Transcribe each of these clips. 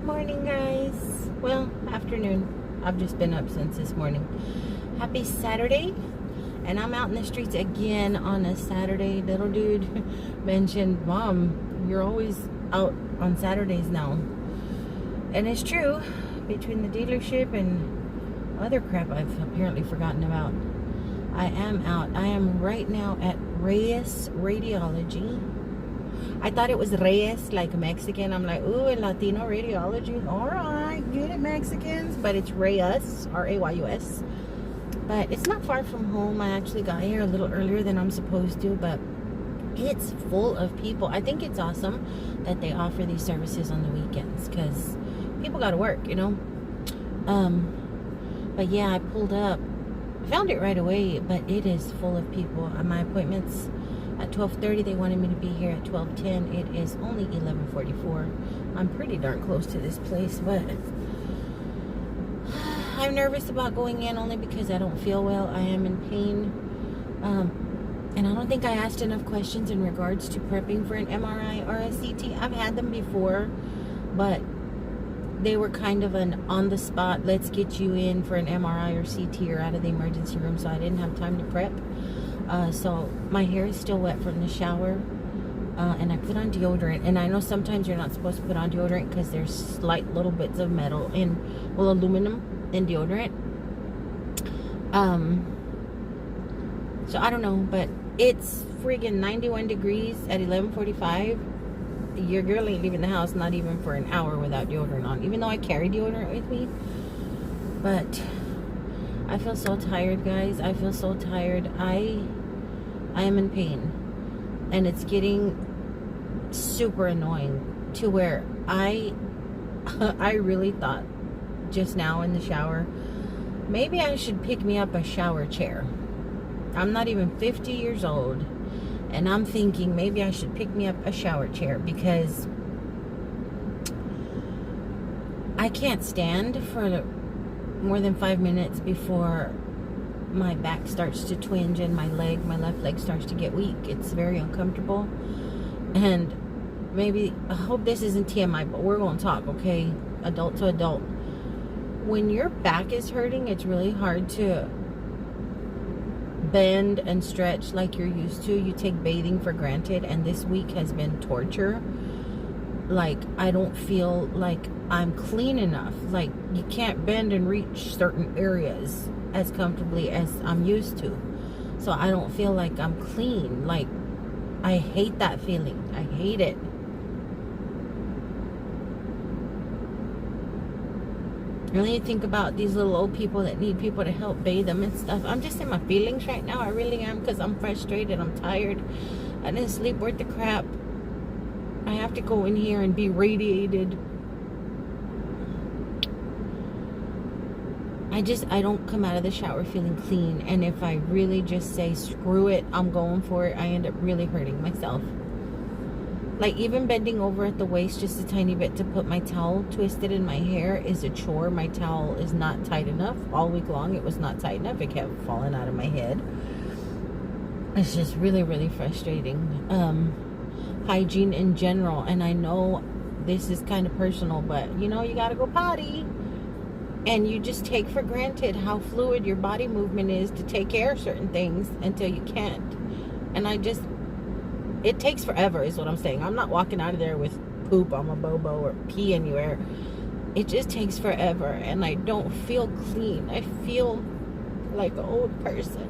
Morning, guys. Well, afternoon. I've just been up since this morning. Happy Saturday. And I'm out in the streets again on a Saturday. Little dude mentioned, Mom, you're always out on Saturdays now. And it's true. Between the dealership and other crap I've apparently forgotten about, I am out. I am right now at Reyes Radiology. I thought it was Reyes, like Mexican. I'm like, ooh, Latino radiology. All right, get it, Mexicans. But it's Reyes, R-A-Y-U-S. But it's not far from home. I actually got here a little earlier than I'm supposed to, but it's full of people. I think it's awesome that they offer these services on the weekends because people got to work, you know. But yeah, I pulled up. I found it right away, but it is full of people. My appointment's at 12:30. They wanted me to be here at 12:10. It is only 11:44. I'm pretty darn close to this place, but I'm nervous about going in only because I don't feel well. I am in pain. And I don't think I asked enough questions in regards to prepping for an MRI or a CT. I've had them before, but they were kind of an on-the-spot, let's get you in for an MRI or CT or out of the emergency room, so I didn't have time to prep. So my hair is still wet from the shower, and I put on deodorant. And I know sometimes you're not supposed to put on deodorant because there's slight little bits of metal aluminum in deodorant. So I don't know, but it's friggin' 91 degrees at 11:45. Your girl ain't leaving the house, not even for an hour, without deodorant on, even though I carry deodorant with me. But I feel so tired, guys. I feel so tired. I am in pain, and it's getting super annoying to where I really thought just now in the shower, maybe I should pick me up a shower chair. I'm not even 50 years old, and I'm thinking maybe I should pick me up a shower chair because I can't stand for more than 5 minutes before my back starts to twinge and my left leg starts to get weak. It's very uncomfortable. And maybe, I hope this isn't TMI, but we're going to talk, okay? Adult to adult. When your back is hurting, it's really hard to bend and stretch like you're used to. You take bathing for granted, and this week has been torture. Like, I don't feel like I'm clean enough. Like, you can't bend and reach certain areas as comfortably as I'm used to. So I don't feel like I'm clean. Like, I hate that feeling. I hate it. When you think about these little old people that need people to help bathe them and stuff, I'm just in my feelings right now. I really am, because I'm frustrated. I'm tired. I didn't sleep worth the crap. I have to go in here and be radiated. I don't come out of the shower feeling clean. And if I really just say, screw it, I'm going for it, I end up really hurting myself. Like, even bending over at the waist just a tiny bit to put my towel twisted in my hair is a chore. My towel is not tight enough. All week long, it was not tight enough. It kept falling out of my head. It's just really, really frustrating. Hygiene in general. And I know this is kind of personal, but, you know, you got to go potty. And you just take for granted how fluid your body movement is to take care of certain things until you can't. And it takes forever is what I'm saying. I'm not walking out of there with poop on my bobo or pee anywhere. It just takes forever, and I don't feel clean. I feel like an old person.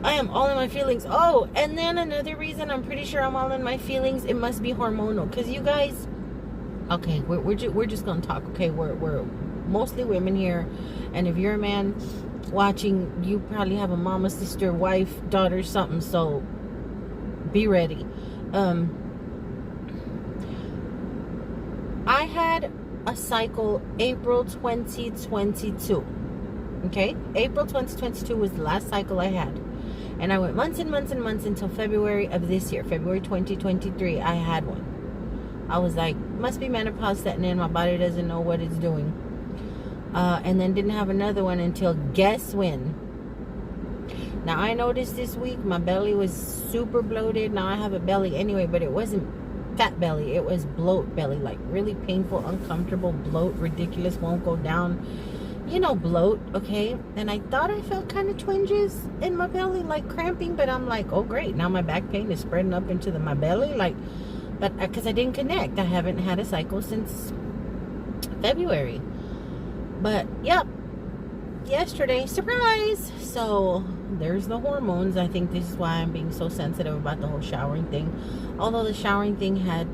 I am all in my feelings. Oh, and then another reason I'm pretty sure I'm all in my feelings, it must be hormonal. Because you guys, okay, we're just gonna talk. Okay, we're mostly women here, and if you're a man watching, you probably have a mama, sister, wife, daughter, something. So be ready. I had a cycle April 2022. Okay, April 2022 was the last cycle I had, and I went months and months and months until February of this year, February 2023. I had one. I was like, must be menopause setting in. My body doesn't know what it's doing. And then didn't have another one until guess when? Now, I noticed this week my belly was super bloated. Now I have a belly anyway, but it wasn't fat belly. It was bloat belly, like really painful, uncomfortable bloat, ridiculous, won't go down. You know, bloat, okay? And I thought I felt kind of twinges in my belly, like cramping, but I'm like, oh great, now my back pain is spreading up into my belly, like, but because I didn't connect. I haven't had a cycle since February. But yep, yesterday, surprise. So there's the hormones. I think this is why I'm being so sensitive about the whole showering thing. Although the showering thing has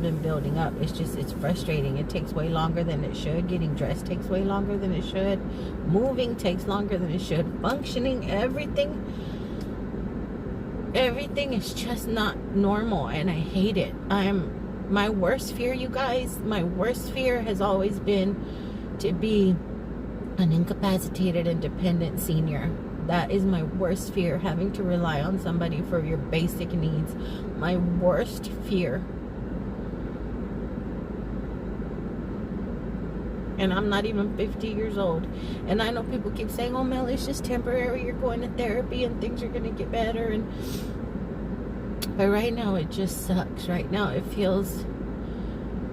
been building up, it's frustrating. It takes way longer than it should. Getting dressed takes way longer than it should. Moving takes longer than it should. Functioning, everything is just not normal, and I hate it. My worst fear, you guys, my worst fear has always been to be an incapacitated and dependent senior. That is my worst fear, having to rely on somebody for your basic needs. My worst fear. And I'm not even 50 years old. And I know people keep saying, oh Mel, it's just temporary, you're going to therapy and things are going to get better. But right now it just sucks. Right now it feels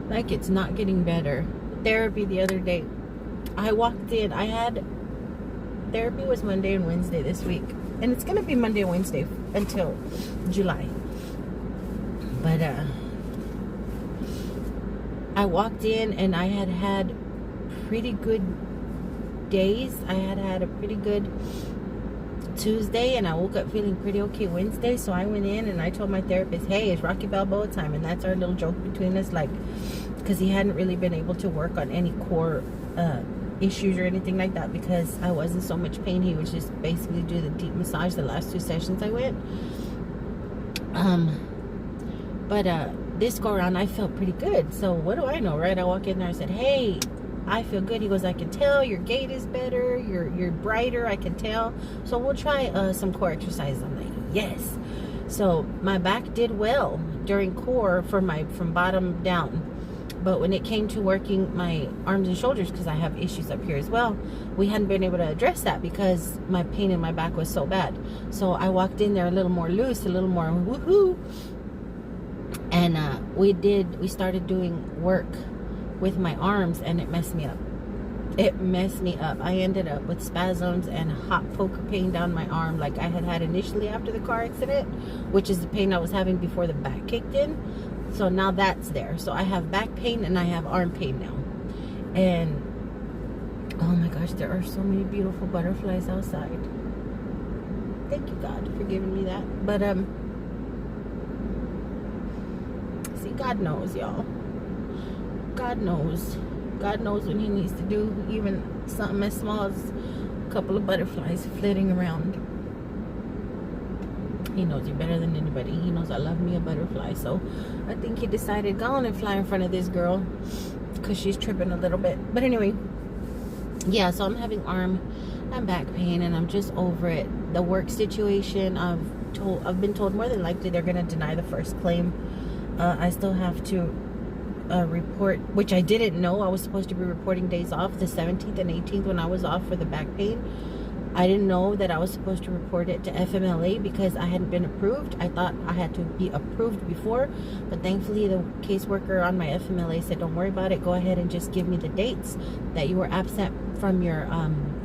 like it's not getting better. Therapy the other day, I walked in, therapy was Monday and Wednesday this week, and it's gonna be Monday and Wednesday until July. But I walked in and I had pretty good days. I had a pretty good Tuesday, and I woke up feeling pretty okay Wednesday. So I went in and I told my therapist, hey, it's Rocky Balboa time. And that's our little joke between us, like, because he hadn't really been able to work on any core issues or anything like that, because I was in so much pain. He would just basically do the deep massage the last 2 sessions I went. But this go around I felt pretty good. So what do I know, right? I walk in there, I said, hey, I feel good. He goes, I can tell your gait is better, you're brighter, I can tell, so we'll try some core exercises. I'm like, yes. So my back did well during core from bottom down. But when it came to working my arms and shoulders, because I have issues up here as well, we hadn't been able to address that because my pain in my back was so bad. So I walked in there a little more loose, a little more woohoo. And we started doing work with my arms, and it messed me up. It messed me up. I ended up with spasms and hot poker pain down my arm, like I had initially after the car accident, which is the pain I was having before the back kicked in. So now that's there. So I have back pain and I have arm pain now. And oh my gosh, there are so many beautiful butterflies outside. Thank you, God, for giving me that. But see, God knows, y'all. God knows. God knows when he needs to do even something as small as a couple of butterflies flitting around. He knows you better than anybody. He knows I love me a butterfly. So I think he decided, go on and fly in front of this girl, because she's tripping a little bit. But anyway, yeah, so I'm having arm and back pain, and I'm just over it. The work situation, I've been told more than likely they're going to deny the first claim. I still have to report, which I didn't know. I was supposed to be reporting days off, the 17th and 18th when I was off for the back pain. I didn't know that I was supposed to report it to FMLA because I hadn't been approved. I thought I had to be approved before, but thankfully the caseworker on my FMLA said, don't worry about it, go ahead and just give me the dates that you were absent from your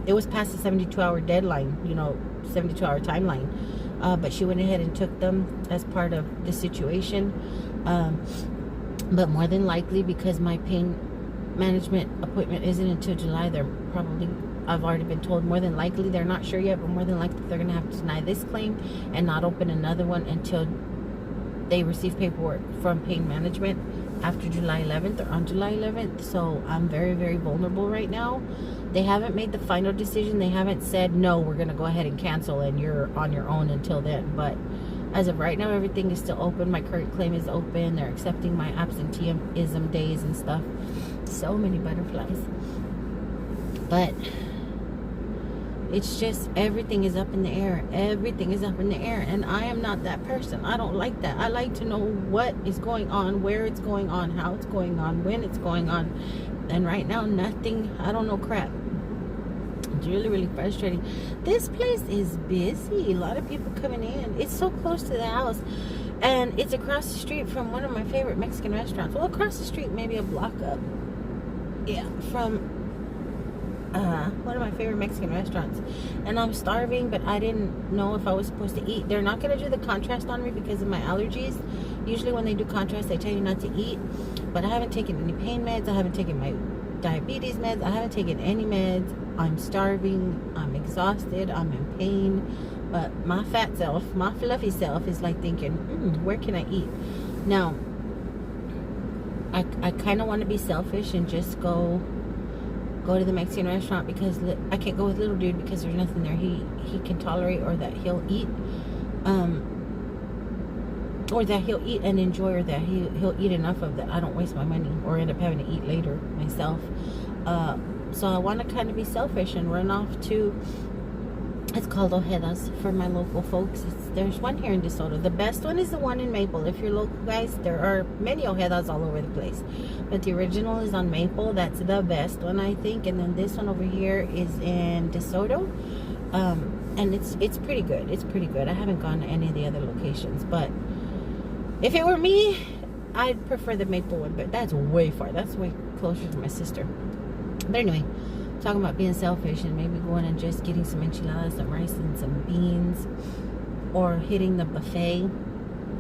it was past the 72-hour deadline, 72-hour timeline, but she went ahead and took them as part of the situation. But more than likely, because my pain management appointment isn't until July, I've already been told, more than likely, they're not sure yet, but more than likely they're going to have to deny this claim and not open another one until they receive paperwork from pain management after July 11th or on July 11th. So I'm very, very vulnerable right now. They haven't made the final decision. They haven't said, no, we're going to go ahead and cancel and you're on your own until then. But as of right now, everything is still open. My current claim is open. They're accepting my absenteeism days and stuff. So many butterflies. But it's just, everything is up in the air. Everything is up in the air. And I am not that person. I don't like that. I like to know what is going on, where it's going on, how it's going on, when it's going on. And right now, nothing. I don't know crap. It's really, really frustrating. This place is busy. A lot of people coming in. It's so close to the house. And it's across the street from one of my favorite Mexican restaurants. Well, across the street, maybe a block up. Yeah, from one of my favorite Mexican restaurants. And I'm starving, but I didn't know if I was supposed to eat. They're not going to do the contrast on me because of my allergies. Usually when they do contrast, they tell you not to eat. But I haven't taken any pain meds. I haven't taken my diabetes meds. I haven't taken any meds. I'm starving. I'm exhausted. I'm in pain. But my fat self, my fluffy self is like thinking, where can I eat? Now, I kind of want to be selfish and just go to the Mexican restaurant because I can't go with little dude because there's nothing there he can tolerate or that he'll eat. Or that he'll eat and enjoy, or that he'll eat enough of that I don't waste my money or end up having to eat later myself. So I want to kind of be selfish and run off to, it's called Ojeda's for my local folks. There's one here in DeSoto. The best one is the one in Maple. If you're local, guys, there are many Ojeda's all over the place. But the original is on Maple. That's the best one, I think. And then this one over here is in DeSoto. And it's pretty good. It's pretty good. I haven't gone to any of the other locations. But if it were me, I'd prefer the Maple one. But that's way far. That's way closer to my sister. But anyway, talking about being selfish and maybe going and just getting some enchiladas, some rice and some beans, or hitting the buffet,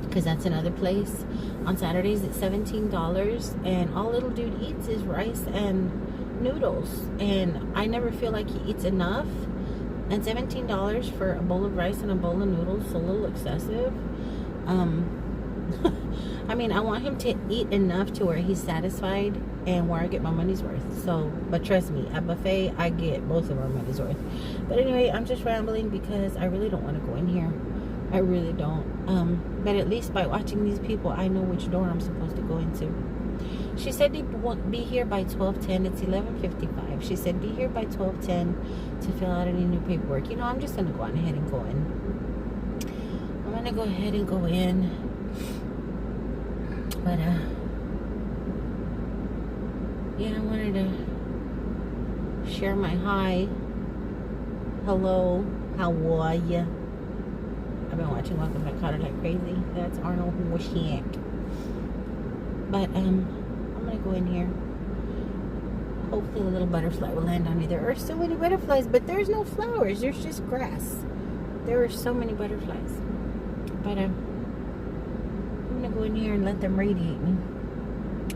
because that's another place. On Saturdays it's $17 and all little dude eats is rice and noodles, and I never feel like he eats enough. And $17 for a bowl of rice and a bowl of noodles is a little excessive. I mean, I want him to eat enough to where he's satisfied and where I get my money's worth. So, but trust me, at buffet, I get both of our money's worth. But anyway, I'm just rambling because I really don't want to go in here. I really don't. But at least by watching these people, I know which door I'm supposed to go into. She said he won't be here by 12:10. It's 11:55. She said be here by 12:10 to fill out any new paperwork. You know, I'm just going to go on ahead and go in. I'm going to go ahead and go in. But, yeah, I wanted to share my hi. Hello. How are ya? I've been watching Welcome Back Kotter like crazy. That's Arnold Washik. But, I'm going to go in here. Hopefully a little butterfly will land on me. There are so many butterflies, but there's no flowers. There's just grass. There are so many butterflies. But, I'm gonna go in here and let them radiate me,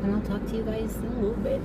and I'll talk to you guys in a little bit.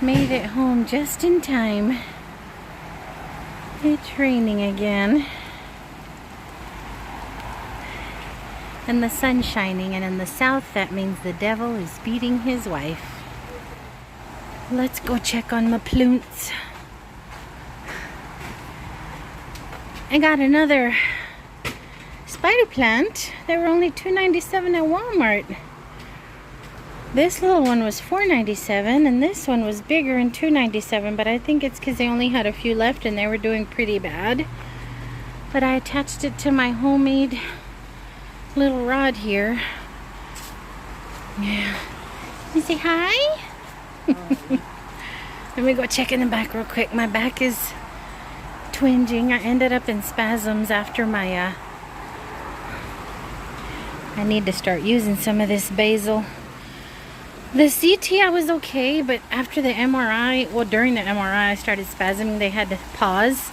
Made it home just in time. It's raining again. And the sun's shining, and in the south that means the devil is beating his wife. Let's go check on my plants. I got another spider plant. They were only $2.97 at Walmart. This little one was $4.97, and this one was bigger and $2.97, but I think it's because they only had a few left and they were doing pretty bad. But I attached it to my homemade little rod here. Yeah. You say hi? Let me go check in the back real quick. My back is twinging. I ended up in spasms after my I need to start using some of this basil. The CT I was okay, but after the MRI, well, during the MRI I started spasming. They had to pause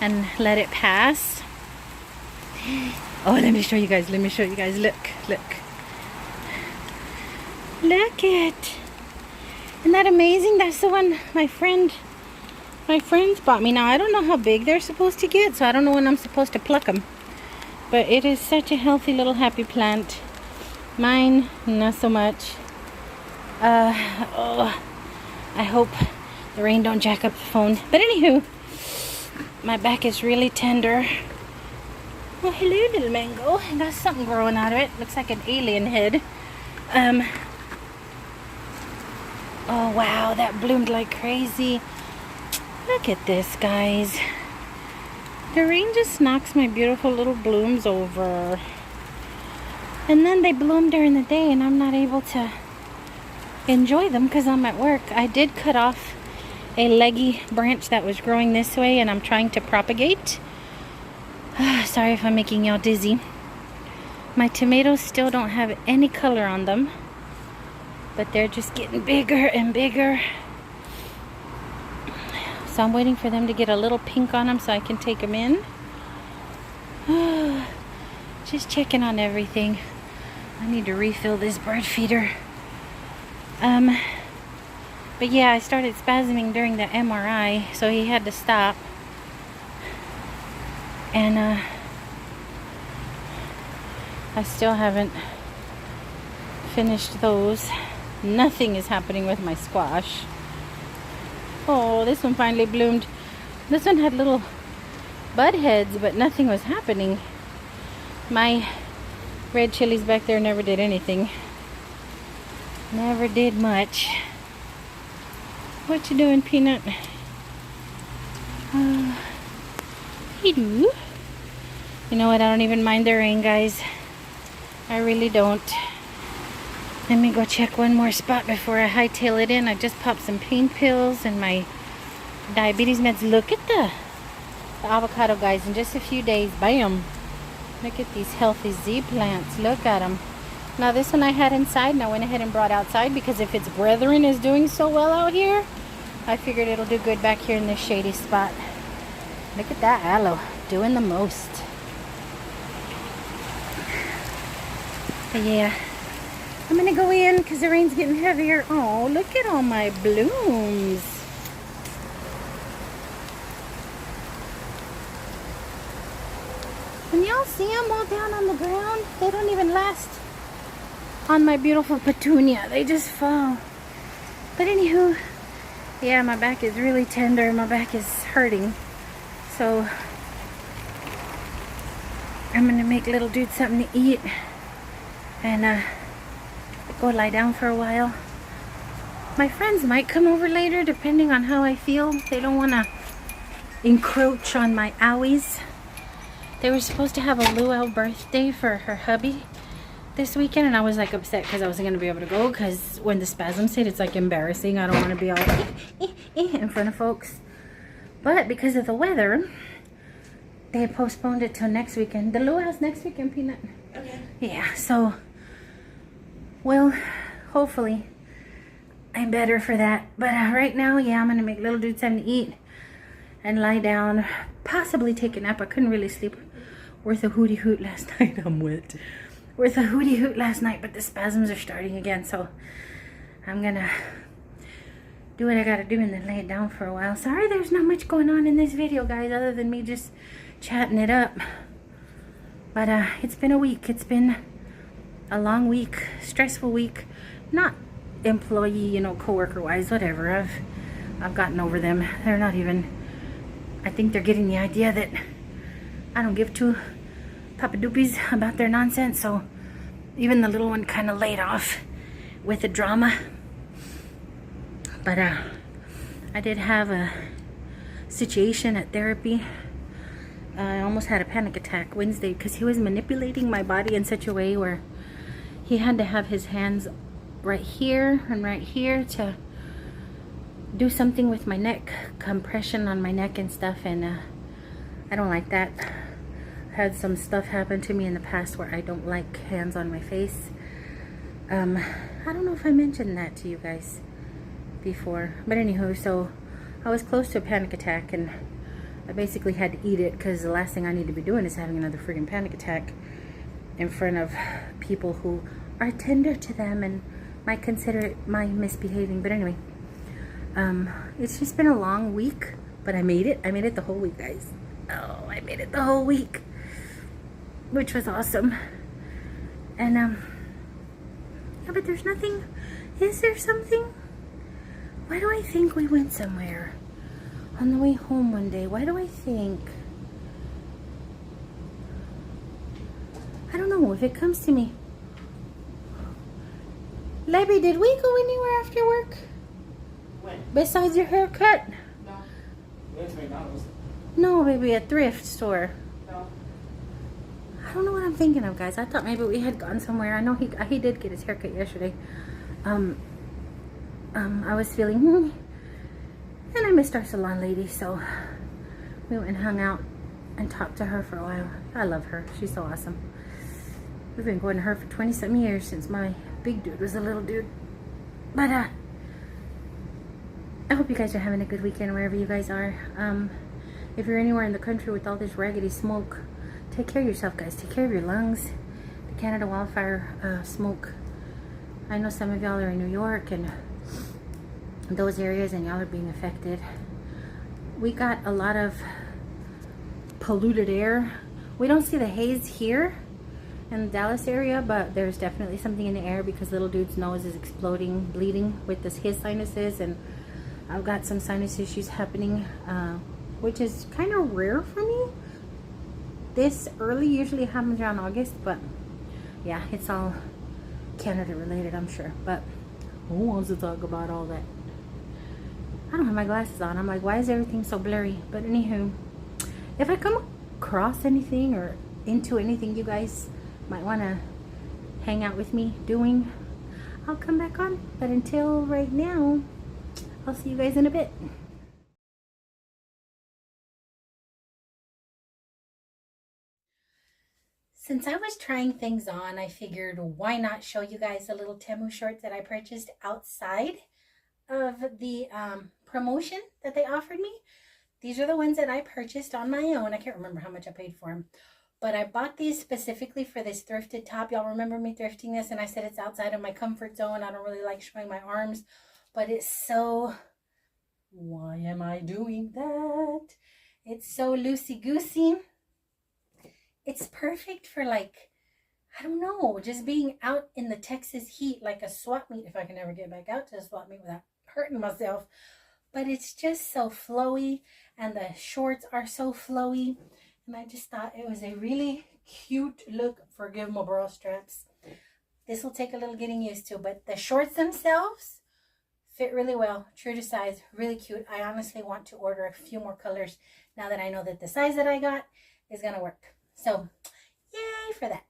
and let it pass. Oh, let me show you guys. Let me show you guys. Look, look. Look it. Isn't that amazing? That's the one my friends bought me. Now, I don't know how big they're supposed to get, so I don't know when I'm supposed to pluck them. But it is such a healthy little happy plant. Mine, not so much. Oh, I hope the rain don't jack up the phone. But anywho, my back is really tender. Oh, hello, little mango. I got something growing out of it. Looks like an alien head. Oh, wow, that bloomed like crazy. Look at this, guys. The rain just knocks my beautiful little blooms over. And then they bloom during the day, and I'm not able to enjoy them because I'm at work. I did cut off a leggy branch that was growing this way, and I'm trying to propagate. Sorry if I'm making y'all dizzy. My tomatoes still don't have any color on them, but they're just getting bigger and bigger. So I'm waiting for them to get a little pink on them so I can take them in. Just checking on everything. I need to refill this bird feeder. But yeah, I started spasming during the MRI, so he had to stop. And I still haven't finished those. Nothing is happening with my squash. Oh, this one finally bloomed. This one had little bud heads, but nothing was happening. My red chilies back there never did anything. Never did much. What you doing, Peanut? Hey, do. You know what? I don't even mind the rain, guys. I really don't. Let me go check one more spot before I hightail it in. I just popped some pain pills and my diabetes meds. Look at the avocado, guys. In just a few days, bam. Look at these healthy Z plants. Look at them. Now, this one I had inside, and I went ahead and brought outside because if its brethren is doing so well out here, I figured it'll do good back here in this shady spot. Look at that aloe doing the most. But yeah, I'm gonna go in because the rain's getting heavier. Oh, look at all my blooms. Can y'all see them all down on the ground? They don't even last on my beautiful petunia. They just fall. But anywho, yeah, my back is really tender. My back is hurting. So I'm gonna make little dude something to eat and go lie down for a while. My friends might come over later depending on how I feel. They don't want to encroach on my owies. They were supposed to have a luau birthday for her hubby this weekend, and I was like upset because I wasn't going to be able to go because when the spasms hit, it's like embarrassing. I don't want to be all in front of folks. But because of the weather, they postponed it till next weekend. The luau's next weekend, Peanut. Okay. Yeah, so, well, hopefully I'm better for that. But right now, yeah, I'm going to make little dude something to eat and lie down, possibly take a nap. I couldn't really sleep worth a hootie hoot last night. I'm wet. Worth a hootie hoot last night, but the spasms are starting again, so I'm gonna do what I gotta do and then lay it down for a while. Sorry there's not much going on in this video, guys, other than me just chatting it up. But it's been a week. It's been a long week, stressful week. Not employee, you know, coworker wise, whatever. I've gotten over them. They're not even, I think they're getting the idea that I don't give two papadoopies about their nonsense. So even the little one kind of laid off with the drama. But I did have a situation at therapy. I almost had a panic attack Wednesday because he was manipulating my body in such a way where he had to have his hands right here and right here to do something with my neck, compression on my neck and stuff, and I don't like that. Had some stuff happen to me in the past where I don't like hands on my face. I I don't know if I mentioned that to you guys before. But anywho, so I was close to a panic attack, and I basically had to eat it because the last thing I need to be doing is having another friggin' panic attack in front of people who are tender to them and might consider it my misbehaving. But anyway, it's just been a long week, but I made it. I made it the whole week, guys. Oh, I made it the whole week, which was awesome. And yeah, but there's nothing. Is there something? Why do I think we went somewhere on the way home one day? Why do I think? I don't know if it comes to me. Libby, did we go anywhere after work? When? Besides your haircut? No. We went to McDonald's. No, baby, a thrift store. No. I don't know what I'm thinking of, guys. I thought maybe we had gone somewhere. I know he did get his haircut yesterday. I was feeling, and I missed our salon lady, so we went and hung out and talked to her for a while. I love her. She's so awesome. We've been going to her for 20-something years since my big dude was a little dude. But I hope you guys are having a good weekend wherever you guys are. If you're anywhere in the country with all this raggedy smoke, take care of yourself, guys. Take care of your lungs. The Canada wildfire smoke. I know some of y'all are in New York and those areas, and y'all are being affected. We got a lot of polluted air. We don't see the haze here in the Dallas area, but there's definitely something in the air because little dude's nose is exploding, bleeding with his sinuses, and I've got some sinus issues happening, which is kind of rare for me. This early usually happens around August, but yeah, it's all Canada related, I'm sure. But who wants to talk about all that? I don't have my glasses on. I'm like, why is everything so blurry? But anywho, if I come across anything or into anything you guys might want to hang out with me doing, I'll come back on. But until right now, I'll see you guys in a bit. Since I was trying things on, I figured why not show you guys a little Temu shorts that I purchased outside of the promotion that they offered me. These are the ones that I purchased on my own. I can't remember how much I paid for them, but I bought these specifically for this thrifted top. Y'all remember me thrifting this, and I said it's outside of my comfort zone. I don't really like showing my arms, but it's so, why am I doing that? It's so loosey-goosey. It's perfect for, like, I don't know, just being out in the Texas heat like a swap meet, if I can ever get back out to a swap meet without hurting myself. But it's just so flowy, and the shorts are so flowy, and I just thought it was a really cute look. Forgive my bra straps. This will take a little getting used to, but the shorts themselves fit really well, true to size, really cute. I honestly want to order a few more colors now that I know that the size that I got is gonna work. So yay for that.